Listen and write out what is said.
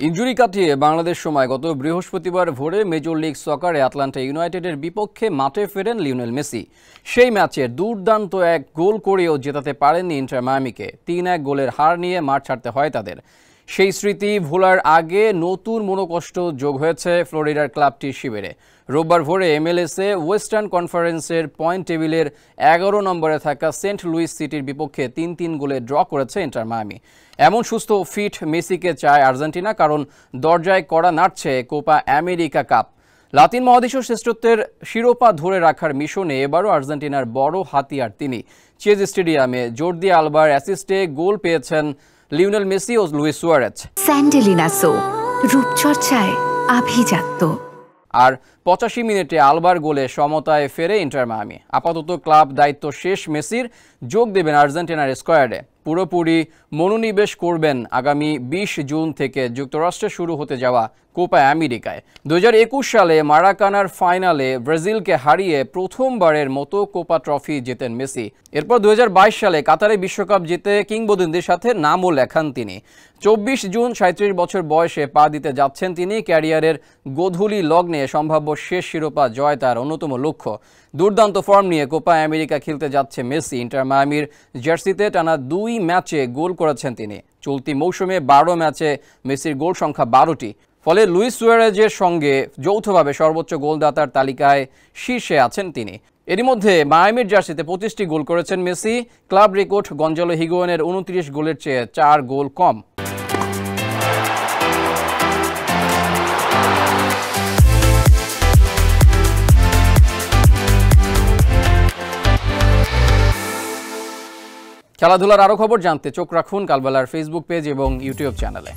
Injury কাটিয়ে বাংলাদেশ সময় গত বৃহস্পতিবার ভোরে মেজর লিগ সকারে আটলান্টা ইউনাইটেডের বিপক্ষে মাঠে ফেরেন লিওনেল মেসি। সেই ম্যাচে দুর্দান্ত এক গোল করেও জেতাতে পারেননি ইন্টার মায়ামিকে। ৩-১ গোলের হার নিয়ে মাঠ ছাড়তে হয় তাদের। সেই স্মৃতি ভোলার আগে নতুন মনোকষ্ট যোগ হয়েছে ফ্লোরিডার ক্লাবটির শিবিরে। রোববার ভোরে এমএলএসে ওয়েস্টার্ন কনফারেন্সের পয়েন্ট টেবিলের ১১ নম্বরে থাকা সেন্ট লুইস সিটির বিপক্ষে ৩-৩ গোলে ড্র করেছে ইন্টার মায়ামি। এমন সুস্থ ফিট মেসিকে চায় আর্জেন্টিনা, কারণ দরজায় কড়া নাড়ছে কোপা আমেরিকা কাপ। লাতিন মহাদেশীয় শ্রেষ্ঠত্বের শিরোপা ধরে রাখার মিশনে এবারও আর্জেন্টিনার বড় হাতিয়ার তিনি। চেজ স্টেডিয়ামে জর্দি আলবার অ্যাসিস্টে গোল পেয়েছেন লিওনেল মেসি ও লুইস সুয়ারেজ। স্যান্ডেলিনা সো, রূপচর্চায় আভিজাত্য। আর ৮৫ মিনিটে আলবার গোলে সমতায় ফেরে ইন্টার মায়ামি। আপাতত ক্লাব দায়িত্ব শেষ মেসির। যোগ দেবেন আর্জেন্টিনার স্কোয়াডে। পুরোপুরি মনোনিবেশ করবেন আগামী ২০ জুন থেকে যুক্তরাষ্ট্রে শুরু হতে যাওয়া কোপা আমেরিকায়। ২০২১ সালে মারাকানার ফাইনালে ব্রাজিলকে হারিয়ে প্রথমবারের মতো কোপা ট্রফি জেতেন মেসি। এরপর ২০২২ সালে কাতারে বিশ্বকাপ জিতে কিংবদন্তির সাথে নামও লেখান তিনি। ২৪ জুন ৩৭ বছর বয়সে পা দিতে যাচ্ছেন তিনি। ক্যারিয়ারের গোধূলি লগ্নে সম্ভাব্য শেষ শিরোপা জয় তার অন্যতম লক্ষ্য। দুর্দান্ত ফর্ম নিয়ে কোপা আমেরিকা খেলতে যাচ্ছে মেসি। ইন্টার মায়ামির জার্সিতে টানা ২ ম্যাচে গোল করেছেন তিনি। চলতি মৌসুমে ১২ ম্যাচে মেসির গোল সংখ্যা ১২টি। ফলে লুইস সুয়ারেজের সঙ্গে যৌথভাবে সর্বোচ্চ গোলদাতার তালিকায় শীর্ষে আছেন তিনি। এরই মধ্যে মায়ামির জার্সিতে ২৫টি গোল করেছেন মেসি। ক্লাব রেকর্ড গঞ্জালো হিগুয়েনের ২৯ গোলের চেয়ে ৪ গোল কম। খেলাধুলার আরও খবর জানতে চোখ রাখুন কালবেলার ফেসবুক পেজ এবং ইউটিউব চ্যানেলে।